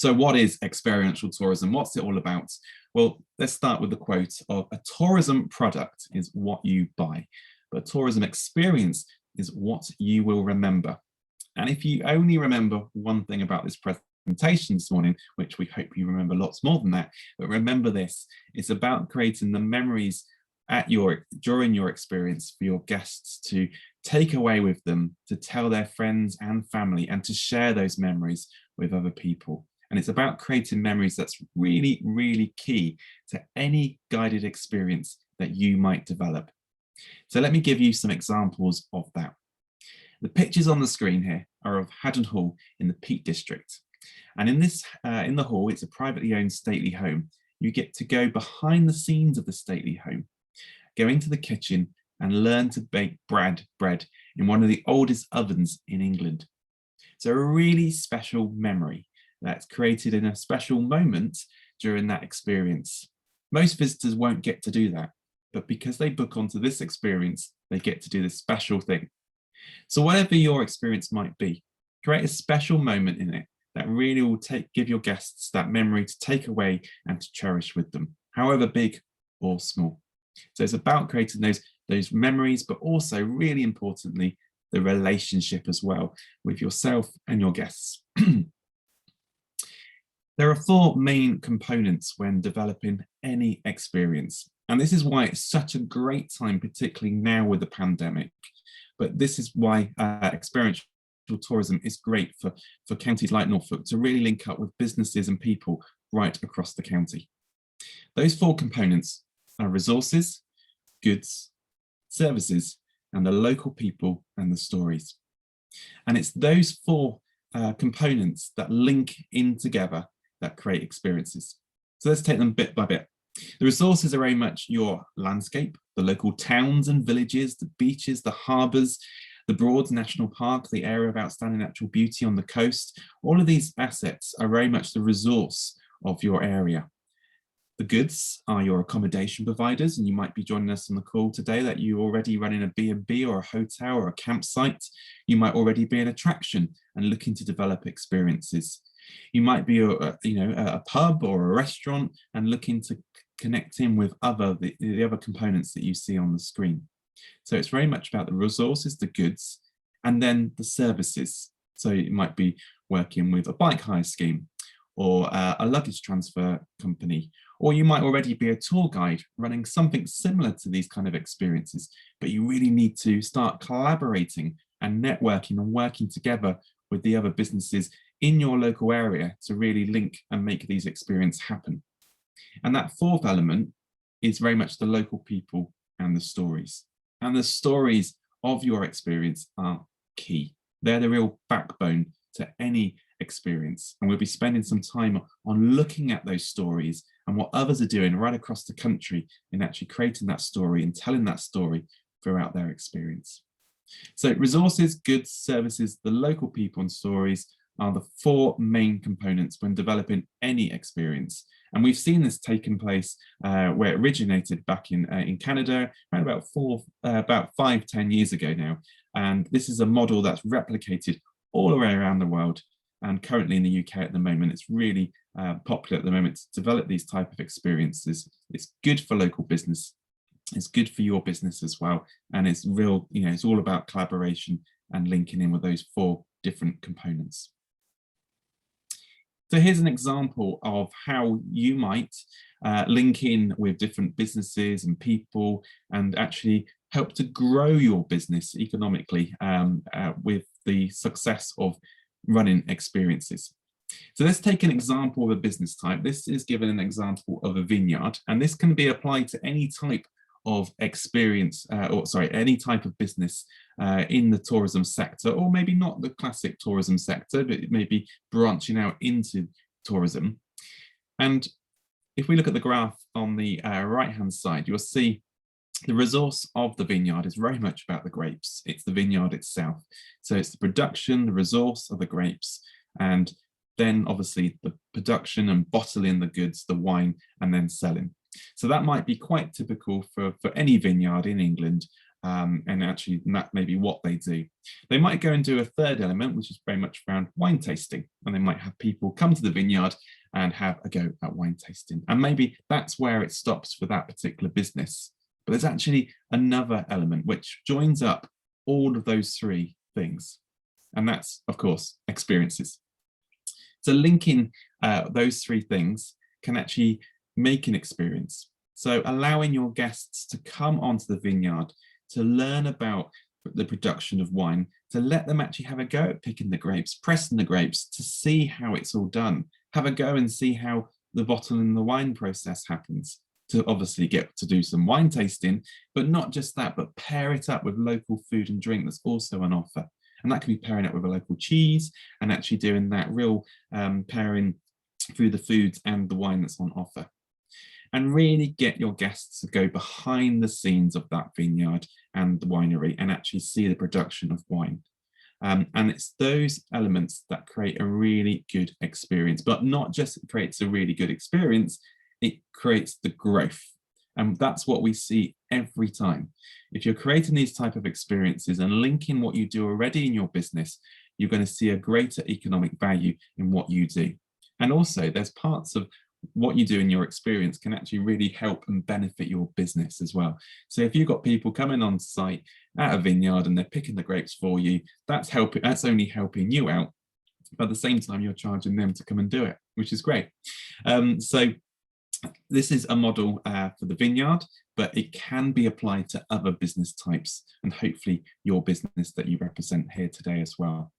So what is experiential tourism? What's it all about? Well, let's start with the quote of a tourism product is what you buy, but a tourism experience is what you will remember. And if you only remember one thing about this presentation this morning, which we hope you remember lots more than that, but remember this, it's about creating the memories during your experience for your guests to take away with them, to tell their friends and family, and to share those memories with other people. And it's about creating memories that's really, really key to any guided experience that you might develop. So let me give you some examples of that. The pictures on the screen here are of Haddon Hall in the Peak District. And in the hall, it's a privately owned stately home. You get to go behind the scenes of the stately home, go into the kitchen and learn to bake bread in one of the oldest ovens in England. So a really special memory that's created in a special moment during that experience. Most visitors won't get to do that, but because they book onto this experience, they get to do this special thing. So whatever your experience might be, create a special moment in it that really will give your guests that memory to take away and to cherish with them, however big or small. So it's about creating those memories, but also really importantly, the relationship as well with yourself and your guests. There are four main components when developing any experience. And this is why it's such a great time, particularly now with the pandemic. But this is why experiential tourism is great for counties like Norfolk to really link up with businesses and people right across the county. Those four components are resources, goods, services, and the local people and the stories. And it's those four components that link in together that create experiences. So let's take them bit by bit. The resources are very much your landscape, the local towns and villages, the beaches, the harbours, the Broads National Park, the area of outstanding natural beauty on the coast. All of these assets are very much the resource of your area. The goods are your accommodation providers, and you might be joining us on the call today that you already running a B&B or a hotel or a campsite. You might already be an attraction and looking to develop experiences. You might be a pub or a restaurant and looking to connect in with the other components that you see on the screen. So it's very much about the resources, the goods, and then the services. So you might be working with a bike hire scheme or a luggage transfer company, or you might already be a tour guide running something similar to these kind of experiences, but you really need to start collaborating and networking and working together with the other businesses in your local area to really link and make these experiences happen. And that fourth element is very much the local people and the stories. And the stories of your experience are key. They're the real backbone to any experience. And we'll be spending some time on looking at those stories and what others are doing right across the country in actually creating that story and telling that story throughout their experience. So resources, goods, services, the local people and stories are the four main components when developing any experience. And we've seen this taking place where it originated back in Canada around about 5-10 years ago now. And this is a model that's replicated all the way around the world. And currently in the UK at the moment, it's really popular at the moment to develop these type of experiences. It's good for local business. It's good for your business as well. And it's real, it's all about collaboration and linking in with those four different components. So here's an example of how you might link in with different businesses and people and actually help to grow your business economically with the success of running experiences. So let's take an example of a business type. This is given an example of a vineyard, and this can be applied to any type of experience, any type of business in the tourism sector, or maybe not the classic tourism sector, but it may be branching out into tourism. And if we look at the graph on the right-hand side, you'll see the resource of the vineyard is very much about the grapes. It's the vineyard itself. So it's the production, the resource of the grapes, and then obviously the production and bottling the goods, the wine, and then selling. So that might be quite typical for any vineyard in England, and actually that may be what they do. They might go and do a third element, which is very much around wine tasting, and they might have people come to the vineyard and have a go at wine tasting. And maybe that's where it stops for that particular business. But there's actually another element which joins up all of those three things. And that's, of course, experiences. So linking those three things can actually make an experience. So allowing your guests to come onto the vineyard, to learn about the production of wine, to let them actually have a go at picking the grapes, pressing the grapes, to see how it's all done, have a go and see how the bottling the wine process happens, to obviously get to do some wine tasting, but not just that, but pair it up with local food and drink that's also on offer. And that can be pairing up with a local cheese and actually doing that real pairing through the foods and the wine that's on offer. And really get your guests to go behind the scenes of that vineyard and the winery and actually see the production of wine. And it's those elements that create a really good experience, but not just it creates a really good experience, it creates the growth. And that's what we see every time. If you're creating these type of experiences and linking what you do already in your business, you're going to see a greater economic value in what you do. And also there's parts of what you do in your experience can actually really help and benefit your business as well. So if you've got people coming on site at a vineyard and they're picking the grapes for you, that's only helping you out. But at the same time, you're charging them to come and do it, which is great. So this is a model for the vineyard, but it can be applied to other business types and hopefully your business that you represent here today as well.